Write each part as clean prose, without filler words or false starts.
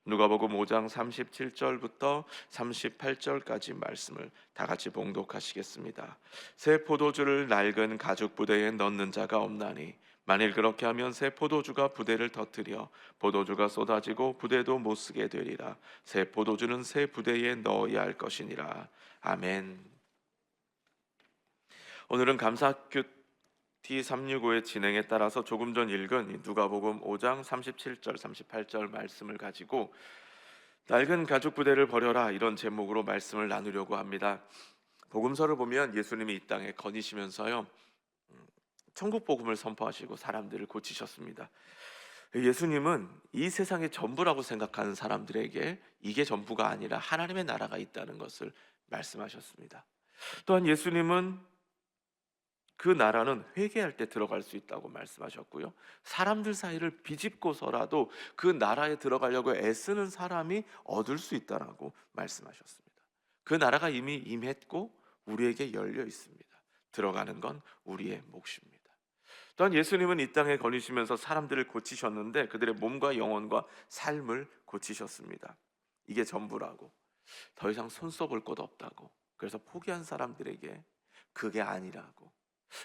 누가복음 5장 37절부터 38절까지 말씀을 다 같이 봉독하시겠습니다. 새 포도주를 낡은 가죽 부대에 넣는 자가 없나니 만일 그렇게 하면 새 포도주가 부대를 터뜨려 포도주가 쏟아지고 부대도 못 쓰게 되리라. 새 포도주는 새 부대에 넣어야 할 것이니라. 아멘. 오늘은 감사큐 T365의 진행에 따라서 조금 전 읽은 이 누가복음 5장 37절 38절 말씀을 가지고 낡은 가죽 부대를 버려라, 이런 제목으로 말씀을 나누려고 합니다. 복음서를 보면 예수님이 이 땅에 거니시면서요, 천국 복음을 선포하시고 사람들을 고치셨습니다. 예수님은 이 세상의 전부라고 생각하는 사람들에게 이게 전부가 아니라 하나님의 나라가 있다는 것을 말씀하셨습니다. 또한 예수님은 그 나라는 회개할 때 들어갈 수 있다고 말씀하셨고요, 사람들 사이를 비집고서라도 그 나라에 들어가려고 애쓰는 사람이 얻을 수 있다라고 말씀하셨습니다. 그 나라가 이미 임했고 우리에게 열려 있습니다. 들어가는 건 우리의 몫입니다. 또한 예수님은 이 땅에 거니시면서 사람들을 고치셨는데 그들의 몸과 영혼과 삶을 고치셨습니다. 이게 전부라고, 더 이상 손 써볼 것 없다고, 그래서 포기한 사람들에게 그게 아니라고,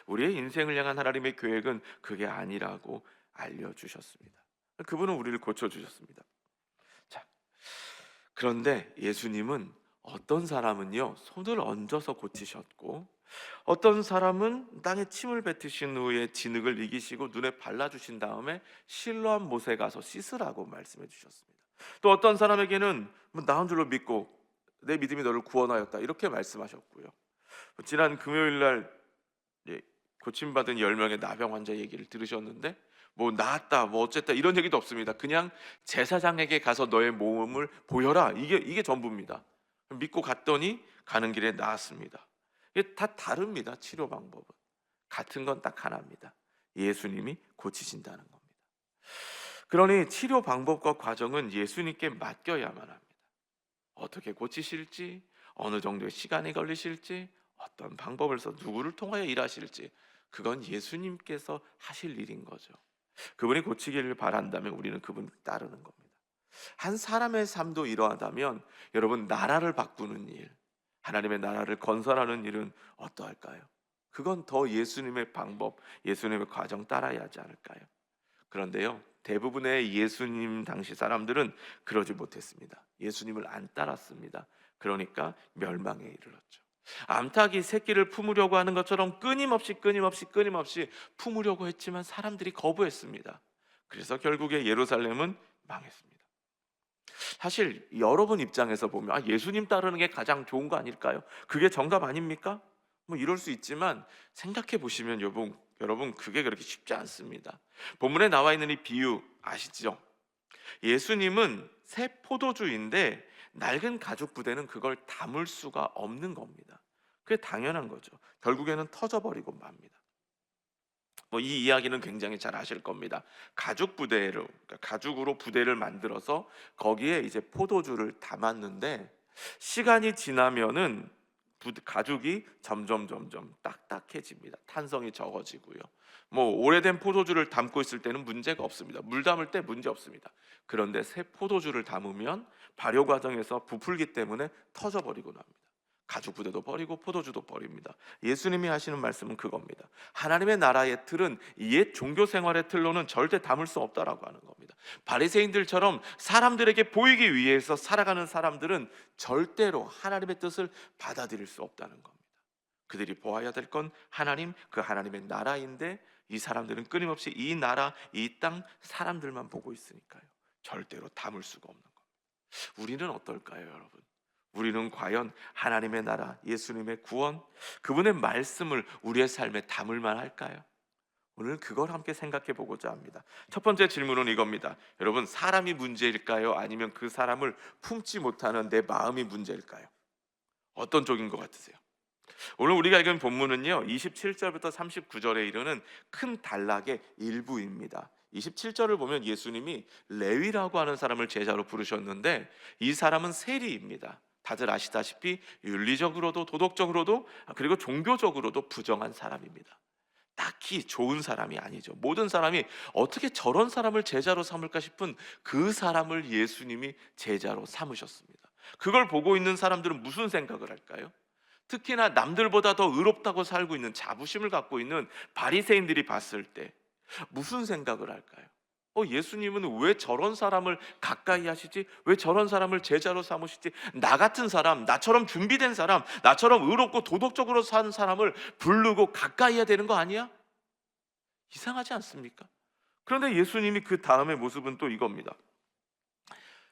우리의 인생을 향한 하나님의 계획은 그게 아니라고 알려주셨습니다. 그분은 우리를 고쳐주셨습니다. 자, 그런데 예수님은 어떤 사람은요, 손을 얹어서 고치셨고, 어떤 사람은 땅에 침을 뱉으신 후에 진흙을 이기시고 눈에 발라주신 다음에 실로암 못에 가서 씻으라고 말씀해 주셨습니다. 또 어떤 사람에게는 나은 줄로 믿고 내 믿음이 너를 구원하였다, 이렇게 말씀하셨고요. 지난 금요일 날 고침받은 10명의 나병 환자 얘기를 들으셨는데 뭐 나았다 뭐 어쨌다 이런 얘기도 없습니다. 그냥 제사장에게 가서 너의 몸을 보여라, 이게 전부입니다. 믿고 갔더니 가는 길에 나았습니다. 이게 다 다릅니다. 치료 방법은 같은 건 딱 하나입니다. 예수님이 고치신다는 겁니다. 그러니 치료 방법과 과정은 예수님께 맡겨야만 합니다. 어떻게 고치실지, 어느 정도의 시간이 걸리실지, 어떤 방법을 써 누구를 통하여 일하실지, 그건 예수님께서 하실 일인 거죠. 그분이 고치기를 바란다면 우리는 그분을 따르는 겁니다. 한 사람의 삶도 이러하다면 여러분, 나라를 바꾸는 일, 하나님의 나라를 건설하는 일은 어떠할까요? 그건 더 예수님의 방법, 예수님의 과정 따라야 하지 않을까요? 그런데요, 대부분의 예수님 당시 사람들은 그러지 못했습니다. 예수님을 안 따랐습니다. 그러니까 멸망에 이르렀죠. 암탉이 새끼를 품으려고 하는 것처럼 끊임없이 품으려고 했지만 사람들이 거부했습니다. 그래서 결국에 예루살렘은 망했습니다. 사실 여러분 입장에서 보면 예수님 따르는 게 가장 좋은 거 아닐까요? 그게 정답 아닙니까? 뭐 이럴 수 있지만 생각해 보시면 여러분 그게 그렇게 쉽지 않습니다. 본문에 나와 있는 이 비유 아시죠? 예수님은 새 포도주인데 낡은 가죽 부대는 그걸 담을 수가 없는 겁니다. 그게 당연한 거죠. 결국에는 터져버리고 맙니다. 뭐 이 이야기는 굉장히 잘 아실 겁니다. 그러니까 가죽으로 부대를 만들어서 거기에 이제 포도주를 담았는데 시간이 지나면은 가죽이 점점 딱딱해집니다. 탄성이 적어지고요. 뭐 오래된 포도주를 담고 있을 때는 문제가 없습니다. 물 담을 때 문제 없습니다. 그런데 새 포도주를 담으면 발효 과정에서 부풀기 때문에 터져버리고 납니다. 가죽 부대도 버리고 포도주도 버립니다. 예수님이 하시는 말씀은 그겁니다. 하나님의 나라의 틀은 옛 종교 생활의 틀로는 절대 담을 수 없다라고 하는 겁니다. 바리새인들처럼 사람들에게 보이기 위해서 살아가는 사람들은 절대로 하나님의 뜻을 받아들일 수 없다는 겁니다. 그들이 보아야 될 건 하나님, 그 하나님의 나라인데 이 사람들은 끊임없이 이 나라, 이 땅 사람들만 보고 있으니까요, 절대로 담을 수가 없는 겁니다. 우리는 어떨까요, 여러분? 우리는 과연 하나님의 나라, 예수님의 구원, 그분의 말씀을 우리의 삶에 담을 만할까요? 오늘 그걸 함께 생각해 보고자 합니다. 첫 번째 질문은 이겁니다. 여러분, 사람이 문제일까요? 아니면 그 사람을 품지 못하는 내 마음이 문제일까요? 어떤 쪽인 것 같으세요? 오늘 우리가 읽은 본문은요, 27절부터 39절에 이르는 큰 단락의 일부입니다. 27절을 보면 예수님이 레위라고 하는 사람을 제자로 부르셨는데 이 사람은 세리입니다. 다들 아시다시피 윤리적으로도 도덕적으로도 그리고 종교적으로도 부정한 사람입니다. 딱히 좋은 사람이 아니죠. 모든 사람이 어떻게 저런 사람을 제자로 삼을까 싶은 그 사람을 예수님이 제자로 삼으셨습니다. 그걸 보고 있는 사람들은 무슨 생각을 할까요? 특히나 남들보다 더 의롭다고 살고 있는 자부심을 갖고 있는 바리새인들이 봤을 때 무슨 생각을 할까요? 예수님은 왜 저런 사람을 가까이 하시지? 왜 저런 사람을 제자로 삼으시지? 나 같은 사람, 나처럼 준비된 사람, 나처럼 의롭고 도덕적으로 사는 사람을 부르고 가까이 해야 되는 거 아니야? 이상하지 않습니까? 그런데 예수님이 그 다음의 모습은 또 이겁니다.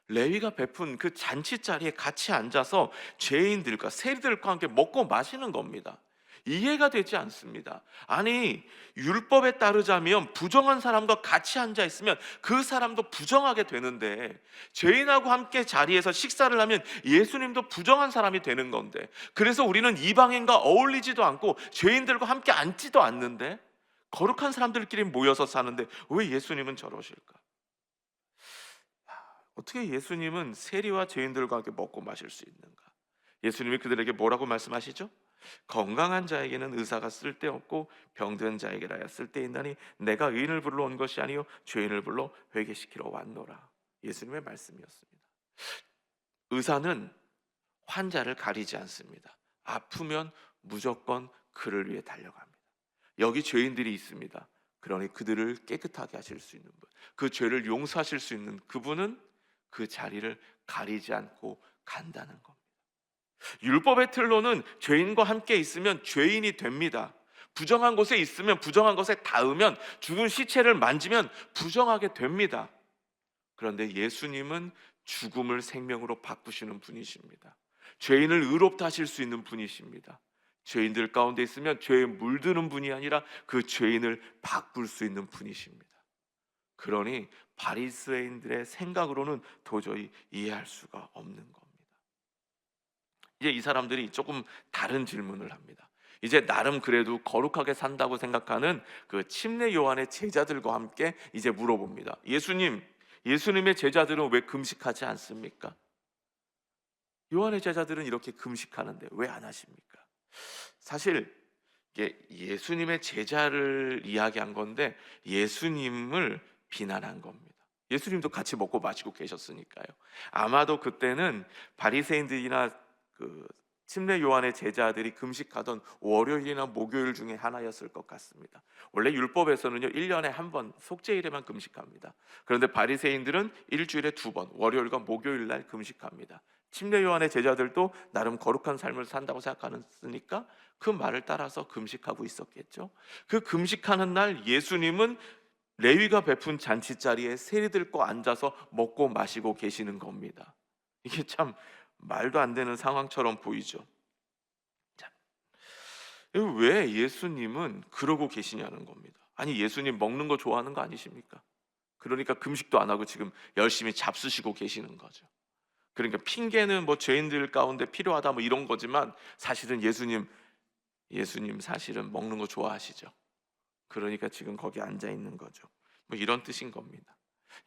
레위가 베푼 그 잔치 자리에 같이 앉아서 죄인들과 세리들과 함께 먹고 마시는 겁니다. 이해가 되지 않습니다. 아니, 율법에 따르자면 부정한 사람과 같이 앉아 있으면 그 사람도 부정하게 되는데, 죄인하고 함께 자리에서 식사를 하면 예수님도 부정한 사람이 되는 건데, 그래서 우리는 이방인과 어울리지도 않고 죄인들과 함께 앉지도 않는데, 거룩한 사람들끼리 모여서 사는데 왜 예수님은 저러실까? 어떻게 예수님은 세리와 죄인들과 함께 먹고 마실 수 있는가? 예수님이 그들에게 뭐라고 말씀하시죠? 건강한 자에게는 의사가 쓸데없고 병든 자에게라야 쓸데있나니 내가 의인을 부르러 온 것이 아니요 죄인을 불러 회개시키러 왔노라. 예수님의 말씀이었습니다. 의사는 환자를 가리지 않습니다. 아프면 무조건 그를 위해 달려갑니다. 여기 죄인들이 있습니다. 그러니 그들을 깨끗하게 하실 수 있는 분, 그 죄를 용서하실 수 있는 그분은 그 자리를 가리지 않고 간다는 겁니다. 율법의 틀로는 죄인과 함께 있으면 죄인이 됩니다. 부정한 곳에 있으면, 부정한 것에 닿으면, 죽은 시체를 만지면 부정하게 됩니다. 그런데 예수님은 죽음을 생명으로 바꾸시는 분이십니다. 죄인을 의롭다 하실 수 있는 분이십니다. 죄인들 가운데 있으면 죄에 물드는 분이 아니라 그 죄인을 바꿀 수 있는 분이십니다. 그러니 바리새인들의 생각으로는 도저히 이해할 수가 없는 겁니다. 이제 이 사람들이 조금 다른 질문을 합니다. 이제 나름 그래도 거룩하게 산다고 생각하는 그 침례 요한의 제자들과 함께 이제 물어봅니다. 예수님의 제자들은 왜 금식하지 않습니까? 요한의 제자들은 이렇게 금식하는데 왜 안 하십니까? 사실 이게 예수님의 제자를 이야기한 건데 예수님을 비난한 겁니다. 예수님도 같이 먹고 마시고 계셨으니까요. 아마도 그때는 바리새인들이나 그 침례 요한의 제자들이 금식하던 월요일이나 목요일 중에 하나였을 것 같습니다. 원래 율법에서는요 1년에 한 번 속죄일에만 금식합니다. 그런데 바리새인들은 일주일에 2번 월요일과 목요일 날 금식합니다. 침례 요한의 제자들도 나름 거룩한 삶을 산다고 생각하니까 그 말을 따라서 금식하고 있었겠죠. 그 금식하는 날 예수님은 레위가 베푼 잔치 자리에 세리들과 앉아서 먹고 마시고 계시는 겁니다. 이게 참 말도 안 되는 상황처럼 보이죠. 자, 왜 예수님은 그러고 계시냐는 겁니다. 아니 예수님 먹는 거 좋아하는 거 아니십니까? 그러니까 금식도 안 하고 지금 열심히 잡수시고 계시는 거죠. 그러니까 핑계는 뭐 죄인들 가운데 필요하다 뭐 이런 거지만 사실은 예수님 사실은 먹는 거 좋아하시죠. 그러니까 지금 거기 앉아 있는 거죠. 뭐 이런 뜻인 겁니다.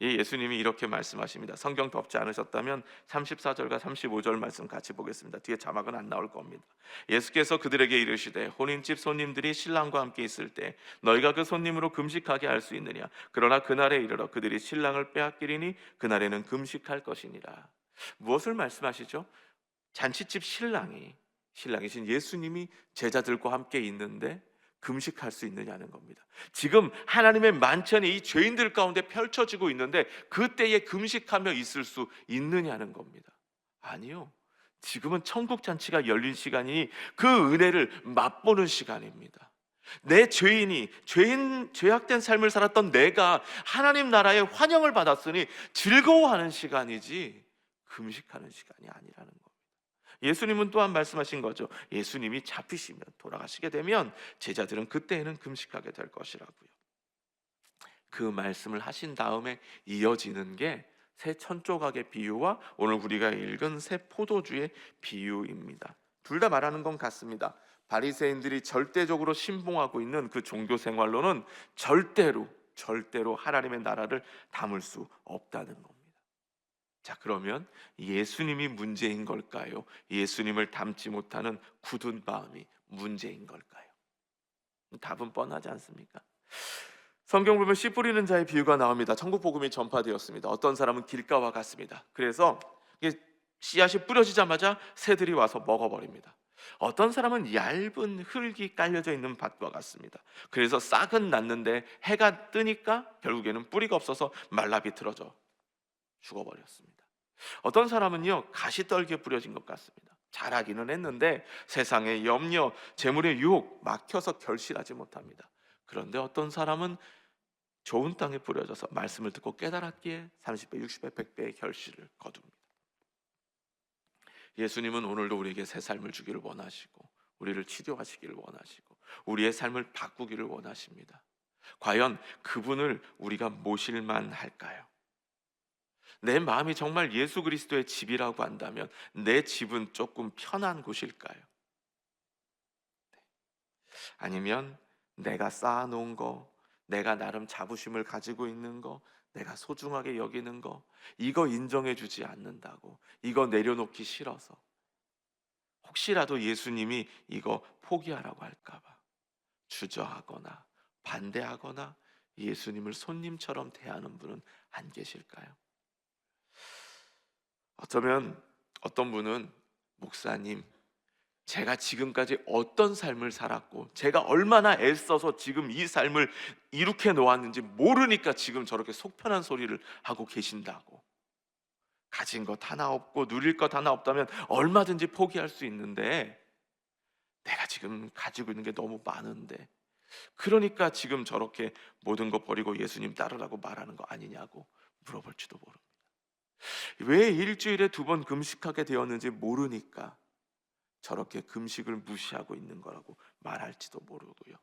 예수님이 이렇게 말씀하십니다. 성경 덮지 않으셨다면 34절과 35절 말씀 같이 보겠습니다. 뒤에 자막은 안 나올 겁니다. 예수께서 그들에게 이르시되 혼인집 손님들이 신랑과 함께 있을 때 너희가 그 손님으로 금식하게 할 수 있느냐? 그러나 그날에 이르러 그들이 신랑을 빼앗기리니 그날에는 금식할 것이니라. 무엇을 말씀하시죠? 잔치집 신랑이신 예수님이 제자들과 함께 있는데 금식할 수 있느냐는 겁니다. 지금 하나님의 만찬이 이 죄인들 가운데 펼쳐지고 있는데 그때에 금식하며 있을 수 있느냐는 겁니다. 아니요. 지금은 천국 잔치가 열린 시간이니 그 은혜를 맛보는 시간입니다. 내 죄악된 삶을 살았던 내가 하나님 나라의 환영을 받았으니 즐거워하는 시간이지 금식하는 시간이 아니라는 겁니다. 예수님은 또한 말씀하신 거죠. 예수님이 잡히시면 돌아가시게 되면 제자들은 그때에는 금식하게 될 것이라고요. 그 말씀을 하신 다음에 이어지는 게 새 천조각의 비유와 오늘 우리가 읽은 새 포도주의 비유입니다. 둘 다 말하는 건 같습니다. 바리새인들이 절대적으로 신봉하고 있는 그 종교 생활로는 절대로 하나님의 나라를 담을 수 없다는 겁니다. 자, 그러면 예수님이 문제인 걸까요? 예수님을 닮지 못하는 굳은 마음이 문제인 걸까요? 답은 뻔하지 않습니까? 성경 보면 씨 뿌리는 자의 비유가 나옵니다. 천국 복음이 전파되었습니다. 어떤 사람은 길가와 같습니다. 그래서 이게 씨앗이 뿌려지자마자 새들이 와서 먹어버립니다. 어떤 사람은 얇은 흙이 깔려져 있는 밭과 같습니다. 그래서 싹은 났는데 해가 뜨니까 결국에는 뿌리가 없어서 말라 비틀어져 죽어버렸습니다. 어떤 사람은요, 가시떨기에 뿌려진 것 같습니다. 자라기는 했는데 세상의 염려, 재물의 유혹 막혀서 결실하지 못합니다. 그런데 어떤 사람은 좋은 땅에 뿌려져서 말씀을 듣고 깨달았기에 30배, 60배, 100배의 결실을 거둡니다. 예수님은 오늘도 우리에게 새 삶을 주기를 원하시고, 우리를 치료하시기를 원하시고, 우리의 삶을 바꾸기를 원하십니다. 과연 그분을 우리가 모실만 할까요? 내 마음이 정말 예수 그리스도의 집이라고 한다면 내 집은 조금 편한 곳일까요? 아니면 내가 쌓아놓은 거, 내가 나름 자부심을 가지고 있는 거, 내가 소중하게 여기는 거, 이거 인정해 주지 않는다고, 이거 내려놓기 싫어서, 혹시라도 예수님이 이거 포기하라고 할까봐 주저하거나 반대하거나 예수님을 손님처럼 대하는 분은 안 계실까요? 어쩌면 어떤 분은, 목사님, 제가 지금까지 어떤 삶을 살았고 제가 얼마나 애써서 지금 이 삶을 이룩해 놓았는지 모르니까 지금 저렇게 속편한 소리를 하고 계신다고. 가진 것 하나 없고 누릴 것 하나 없다면 얼마든지 포기할 수 있는데 내가 지금 가지고 있는 게 너무 많은데, 그러니까 지금 저렇게 모든 거 버리고 예수님 따르라고 말하는 거 아니냐고 물어볼지도 모릅니다. 왜 일주일에 2번 금식하게 되었는지 모르니까 저렇게 금식을 무시하고 있는 거라고 말할지도 모르고요.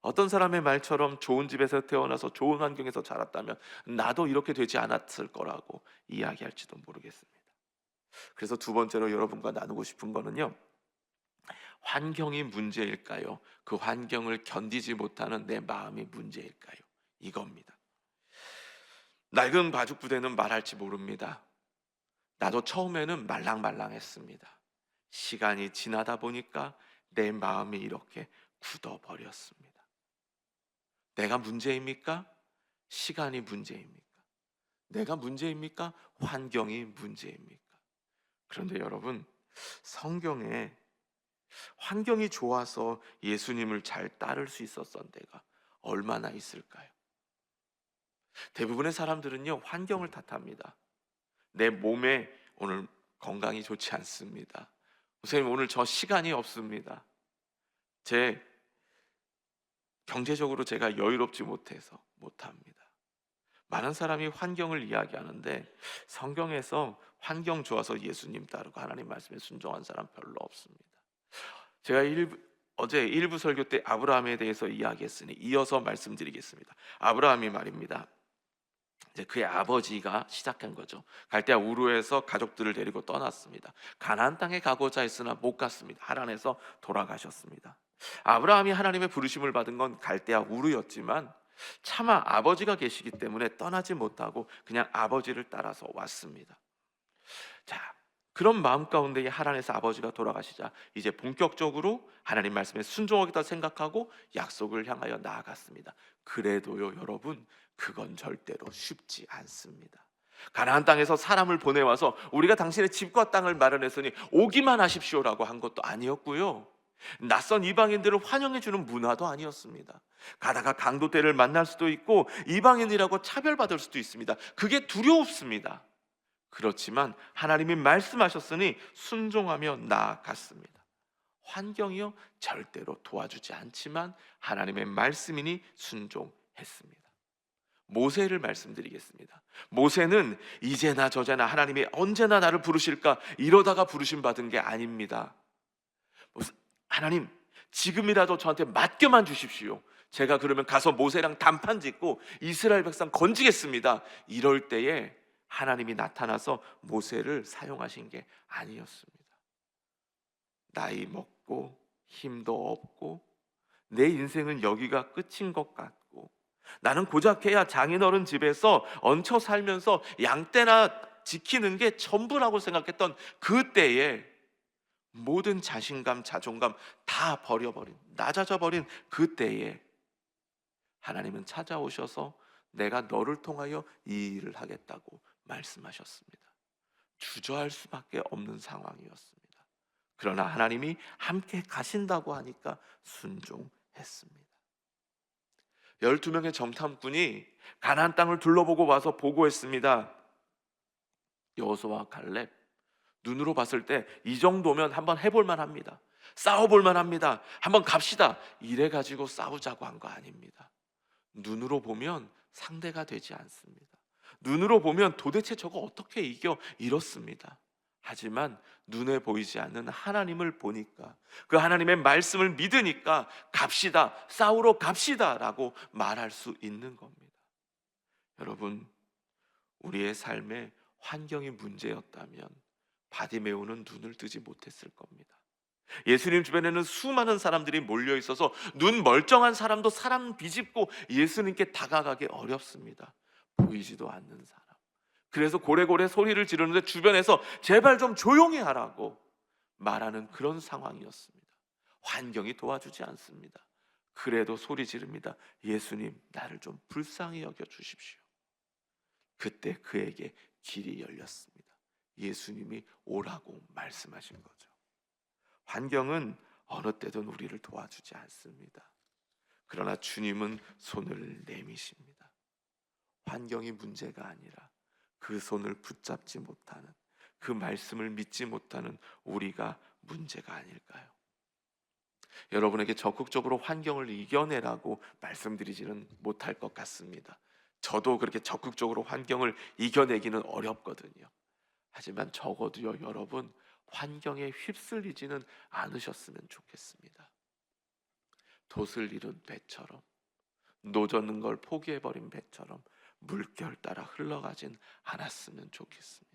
어떤 사람의 말처럼 좋은 집에서 태어나서 좋은 환경에서 자랐다면 나도 이렇게 되지 않았을 거라고 이야기할지도 모르겠습니다. 그래서 두 번째로 여러분과 나누고 싶은 거는요, 환경이 문제일까요? 그 환경을 견디지 못하는 내 마음이 문제일까요? 이겁니다. 낡은 바둑 부대는 말할지 모릅니다. 나도 처음에는 말랑말랑했습니다. 시간이 지나다 보니까 내 마음이 이렇게 굳어버렸습니다. 내가 문제입니까? 시간이 문제입니까? 내가 문제입니까? 환경이 문제입니까? 그런데 여러분, 성경에 환경이 좋아서 예수님을 잘 따를 수 있었던 때가 얼마나 있을까요? 대부분의 사람들은요, 환경을 탓합니다. 내 몸에 오늘 건강이 좋지 않습니다. 선생님, 오늘 저 시간이 없습니다. 제 경제적으로 제가 여유롭지 못해서 못합니다. 많은 사람이 환경을 이야기하는데 성경에서 환경 좋아서 예수님 따르고 하나님 말씀에 순종한 사람 별로 없습니다. 제가 어제 일부 설교 때 아브라함에 대해서 이야기했으니 이어서 말씀드리겠습니다. 아브라함이 말입니다, 이제 그의 아버지가 시작한 거죠. 갈대아 우르에서 가족들을 데리고 떠났습니다. 가나안 땅에 가고자 했으나 못 갔습니다. 하란에서 돌아가셨습니다. 아브라함이 하나님의 부르심을 받은 건 갈대아 우르였지만 차마 아버지가 계시기 때문에 떠나지 못하고 그냥 아버지를 따라서 왔습니다. 자, 그런 마음 가운데 하란에서 아버지가 돌아가시자 이제 본격적으로 하나님 말씀에 순종하겠다 생각하고 약속을 향하여 나아갔습니다. 그래도요, 여러분, 그건 절대로 쉽지 않습니다. 가나안 땅에서 사람을 보내와서 우리가 당신의 집과 땅을 마련했으니 오기만 하십시오라고 한 것도 아니었고요, 낯선 이방인들을 환영해주는 문화도 아니었습니다. 가다가 강도떼를 만날 수도 있고 이방인이라고 차별받을 수도 있습니다. 그게 두렵습니다. 그렇지만 하나님이 말씀하셨으니 순종하며 나아갔습니다. 환경이요, 절대로 도와주지 않지만 하나님의 말씀이니 순종했습니다. 모세를 말씀드리겠습니다. 모세는 이제나 저제나 하나님이 언제나 나를 부르실까 이러다가 부르심 받은 게 아닙니다. 하나님, 지금이라도 저한테 맡겨만 주십시오. 제가 그러면 가서 모세랑 단판 짓고 이스라엘 백성 건지겠습니다. 이럴 때에 하나님이 나타나서 모세를 사용하신 게 아니었습니다. 나이 먹고 힘도 없고 내 인생은 여기가 끝인 것 같고 나는 고작해야 장인어른 집에서 얹혀 살면서 양떼나 지키는 게 전부라고 생각했던 그때에 모든 자신감, 자존감 다 버려버린, 낮아져 버린 그때에 하나님은 찾아오셔서 내가 너를 통하여 이 일을 하겠다고 말씀하셨습니다. 주저할 수밖에 없는 상황이었습니다. 그러나 하나님이 함께 가신다고 하니까 순종했습니다. 12명의 정탐꾼이 가나안 땅을 둘러보고 와서 보고했습니다. 여호수아와 갈렙, 눈으로 봤을 때 이 정도면 한번 해볼 만합니다. 싸워볼 만합니다. 한번 갑시다. 이래 가지고 싸우자고 한 거 아닙니다. 눈으로 보면 상대가 되지 않습니다. 눈으로 보면 도대체 저거 어떻게 이겨? 이렇습니다. 하지만 눈에 보이지 않는 하나님을 보니까, 그 하나님의 말씀을 믿으니까 갑시다, 싸우러 갑시다 라고 말할 수 있는 겁니다. 여러분, 우리의 삶에 환경이 문제였다면 바디메오는 눈을 뜨지 못했을 겁니다. 예수님 주변에는 수많은 사람들이 몰려 있어서 눈 멀쩡한 사람도 사람 비집고 예수님께 다가가기 어렵습니다. 보이지도 않는 사람. 그래서 고래고래 소리를 지르는데 주변에서 제발 좀 조용히 하라고 말하는 그런 상황이었습니다. 환경이 도와주지 않습니다. 그래도 소리 지릅니다. 예수님, 나를 좀 불쌍히 여겨 주십시오. 그때 그에게 길이 열렸습니다. 예수님이 오라고 말씀하신 거죠. 환경은 어느 때든 우리를 도와주지 않습니다. 그러나 주님은 손을 내미십니다. 환경이 문제가 아니라 그 손을 붙잡지 못하는, 그 말씀을 믿지 못하는 우리가 문제가 아닐까요? 여러분에게 적극적으로 환경을 이겨내라고 말씀드리지는 못할 것 같습니다. 저도 그렇게 적극적으로 환경을 이겨내기는 어렵거든요. 하지만 적어도요, 여러분, 환경에 휩쓸리지는 않으셨으면 좋겠습니다. 돛을 잃은 배처럼, 노젓는 걸 포기해버린 배처럼 물결 따라 흘러가진 않았으면 좋겠습니다.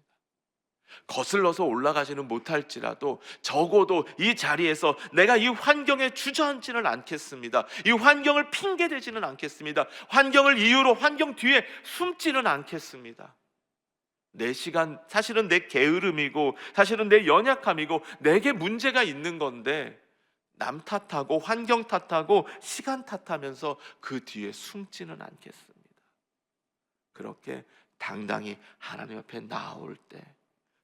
거슬러서 올라가지는 못할지라도 적어도 이 자리에서 내가 이 환경에 주저앉지는 않겠습니다. 이 환경을 핑계대지는 않겠습니다. 환경을 이유로 환경 뒤에 숨지는 않겠습니다. 내 시간, 사실은 내 게으름이고 사실은 내 연약함이고 내게 문제가 있는 건데 남 탓하고 환경 탓하고 시간 탓하면서 그 뒤에 숨지는 않겠습니다. 그렇게 당당히 하나님 앞에 나올 때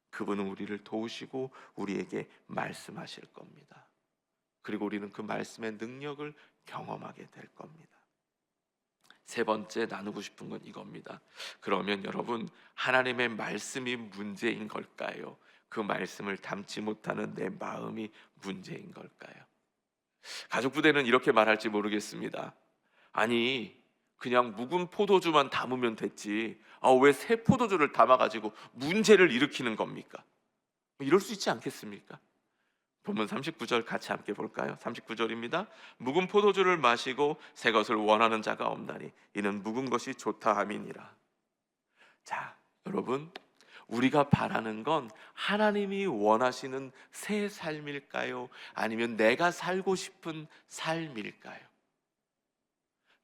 그분은 우리를 도우시고 우리에게 말씀하실 겁니다. 그리고 우리는 그 말씀의 능력을 경험하게 될 겁니다. 세 번째 나누고 싶은 건 이겁니다. 그러면 여러분, 하나님의 말씀이 문제인 걸까요? 그 말씀을 담지 못하는 내 마음이 문제인 걸까요? 가족부대는 이렇게 말할지 모르겠습니다. 아니, 그냥 묵은 포도주만 담으면 됐지, 왜 새 포도주를 담아가지고 문제를 일으키는 겁니까? 이럴 수 있지 않겠습니까? 본문 39절 같이 함께 볼까요? 39절입니다. 묵은 포도주를 마시고 새 것을 원하는 자가 없나니 이는 묵은 것이 좋다 함이니라. 자, 여러분, 우리가 바라는 건 하나님이 원하시는 새 삶일까요? 아니면 내가 살고 싶은 삶일까요?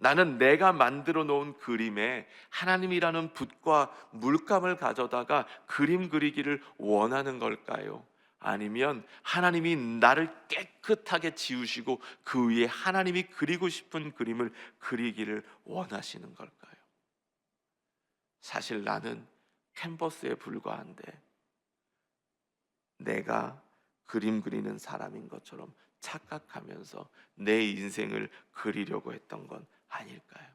나는 내가 만들어 놓은 그림에 하나님이라는 붓과 물감을 가져다가 그림 그리기를 원하는 걸까요? 아니면 하나님이 나를 깨끗하게 지우시고 그 위에 하나님이 그리고 싶은 그림을 그리기를 원하시는 걸까요? 사실 나는 캔버스에 불과한데 내가 그림 그리는 사람인 것처럼 착각하면서 내 인생을 그리려고 했던 건 아닐까요?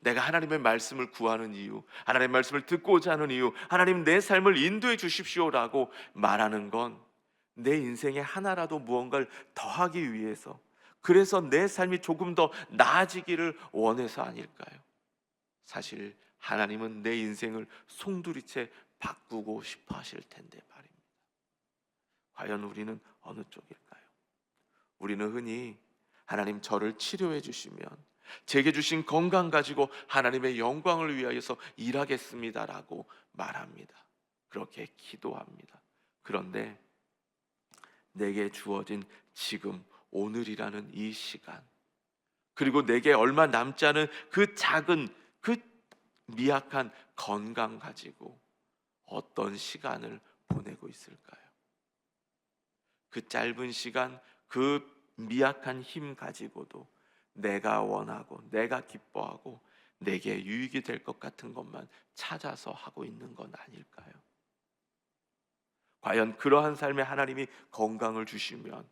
내가 하나님의 말씀을 구하는 이유, 하나님의 말씀을 듣고자 하는 이유, 하나님 내 삶을 인도해 주십시오라고 말하는 건 내 인생에 하나라도 무언가를 더하기 위해서, 그래서 내 삶이 조금 더 나아지기를 원해서 아닐까요? 사실 하나님은 내 인생을 송두리째 바꾸고 싶어 하실 텐데 말입니다. 과연 우리는 어느 쪽일까요? 우리는 흔히 하나님, 저를 치료해 주시면 제게 주신 건강 가지고 하나님의 영광을 위하여서 일하겠습니다라고 말합니다. 그렇게 기도합니다. 그런데 내게 주어진 지금 오늘이라는 이 시간, 그리고 내게 얼마 남지 않은 그 작은, 그 미약한 건강 가지고 어떤 시간을 보내고 있을까요? 그 짧은 시간, 그 미약한 힘 가지고도 내가 원하고 내가 기뻐하고 내게 유익이 될 것 같은 것만 찾아서 하고 있는 건 아닐까요? 과연 그러한 삶에 하나님이 건강을 주시면,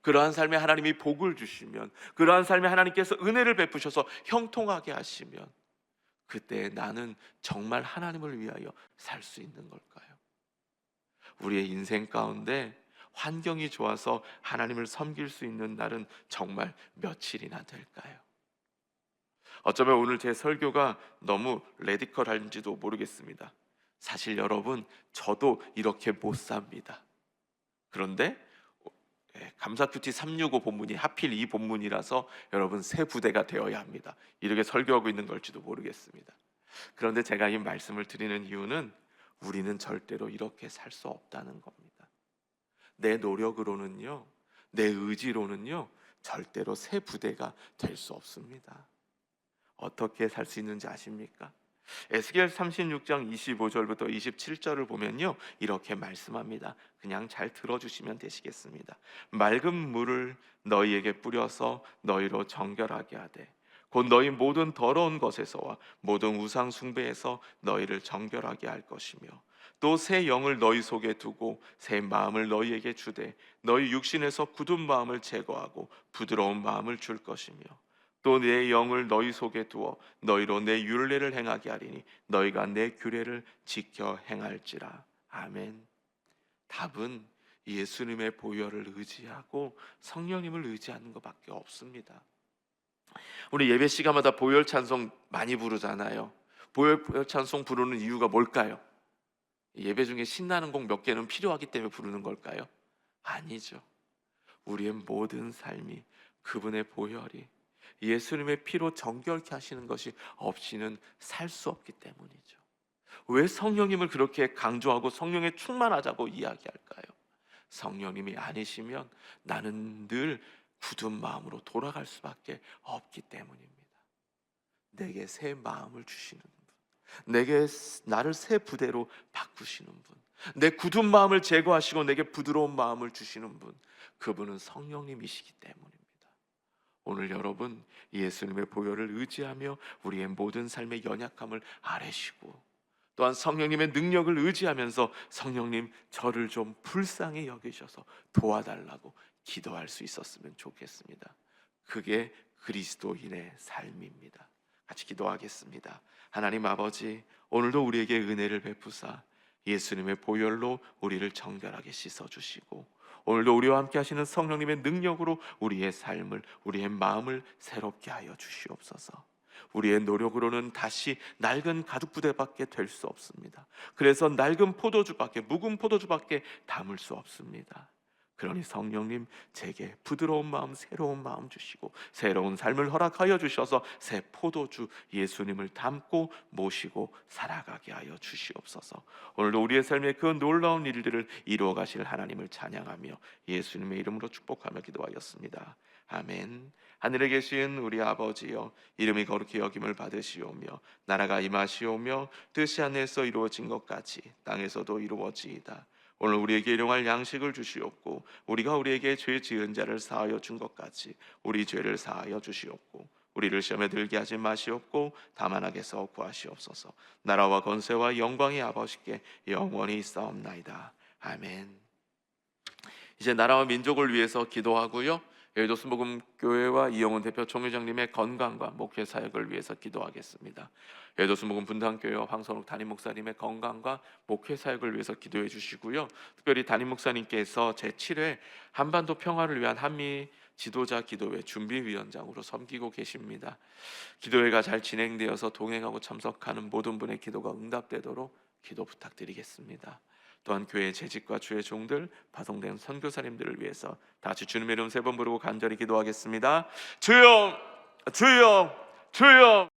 그러한 삶에 하나님이 복을 주시면, 그러한 삶에 하나님께서 은혜를 베푸셔서 형통하게 하시면, 그때 나는 정말 하나님을 위하여 살 수 있는 걸까요? 우리의 인생 가운데 환경이 좋아서 하나님을 섬길 수 있는 날은 정말 며칠이나 될까요? 어쩌면 오늘 제 설교가 너무 레디컬한지도 모르겠습니다. 사실 여러분, 저도 이렇게 못 삽니다. 그런데 감사 큐티 365 본문이 하필 이 본문이라서 여러분 새 부대가 되어야 합니다. 이렇게 설교하고 있는 걸지도 모르겠습니다. 그런데 제가 이 말씀을 드리는 이유는 우리는 절대로 이렇게 살 수 없다는 겁니다. 내 노력으로는요, 내 의지로는요, 절대로 새 부대가 될 수 없습니다. 어떻게 살 수 있는지 아십니까? 에스겔 36장 25절부터 27절을 보면요, 이렇게 말씀합니다. 그냥 잘 들어주시면 되시겠습니다. 맑은 물을 너희에게 뿌려서 너희로 정결하게 하되 곧 너희 모든 더러운 것에서와 모든 우상 숭배에서 너희를 정결하게 할 것이며 또 새 영을 너희 속에 두고 새 마음을 너희에게 주되 너희 육신에서 굳은 마음을 제거하고 부드러운 마음을 줄 것이며 또 내 영을 너희 속에 두어 너희로 내 율례를 행하게 하리니 너희가 내 규례를 지켜 행할지라. 아멘. 답은 예수님의 보혈을 의지하고 성령님을 의지하는 것밖에 없습니다. 우리 예배 시간마다 보혈 찬송 많이 부르잖아요. 보혈 찬송 부르는 이유가 뭘까요? 예배 중에 신나는 곡 몇 개는 필요하기 때문에 부르는 걸까요? 아니죠. 우리의 모든 삶이 그분의 보혈이 예수님의 피로 정결케 하시는 것이 없이는 살 수 없기 때문이죠. 왜 성령님을 그렇게 강조하고 성령에 충만하자고 이야기할까요? 성령님이 아니시면 나는 늘 굳은 마음으로 돌아갈 수밖에 없기 때문입니다. 내게 새 마음을 주시는 분, 내게 나를 새 부대로 바꾸시는 분, 내 굳은 마음을 제거하시고 내게 부드러운 마음을 주시는 분, 그분은 성령님이시기 때문입니다. 오늘 여러분 예수님의 보혈을 의지하며 우리의 모든 삶의 연약함을 아뢰시고 또한 성령님의 능력을 의지하면서 성령님 저를 좀 불쌍히 여기셔서 도와달라고 기도할 수 있었으면 좋겠습니다. 그게 그리스도인의 삶입니다. 같이 기도하겠습니다. 하나님 아버지, 오늘도 우리에게 은혜를 베푸사 예수님의 보혈로 우리를 정결하게 씻어주시고 오늘도 우리와 함께 하시는 성령님의 능력으로 우리의 삶을, 우리의 마음을 새롭게 하여 주시옵소서. 우리의 노력으로는 다시 낡은 가죽부대밖에 될 수 없습니다. 그래서 낡은 포도주밖에, 묵은 포도주밖에 담을 수 없습니다. 그러니 성령님 제게 부드러운 마음, 새로운 마음 주시고 새로운 삶을 허락하여 주셔서 새 포도주 예수님을 담고 모시고 살아가게 하여 주시옵소서. 오늘도 우리의 삶에 그 놀라운 일들을 이루어 가실 하나님을 찬양하며 예수님의 이름으로 축복하며 기도하였습니다. 아멘. 하늘에 계신 우리 아버지여, 이름이 거룩히 여김을 받으시오며 나라가 임하시오며 뜻이 하늘에서 이루어진 것 같이 땅에서도 이루어지이다. 오늘 우리에게 일용할 양식을 주시옵고 우리가 우리에게 죄 지은 자를 사하여 준 것 같이 우리 죄를 사하여 주시옵고 우리를 시험에 들게 하지 마시옵고 다만 악에서 구하시옵소서. 나라와 권세와 영광이 아버지께 영원히 있사옵나이다. 아멘. 이제 나라와 민족을 위해서 기도하고요, 여의도 순복음교회와 이영훈 대표 총회장님의 건강과 목회 사역을 위해서 기도하겠습니다. 여의도 순복음 분당교회와 황선욱 담임 목사님의 건강과 목회 사역을 위해서 기도해 주시고요, 특별히 담임 목사님께서 제7회 한반도 평화를 위한 한미 지도자 기도회 준비위원장으로 섬기고 계십니다. 기도회가 잘 진행되어서 동행하고 참석하는 모든 분의 기도가 응답되도록 기도 부탁드리겠습니다. 또한 교회의 재직과 주의 종들, 파송된 선교사님들을 위해서 다 같이 주님의 이름 3번 부르고 간절히 기도하겠습니다. 주여, 주여, 주여.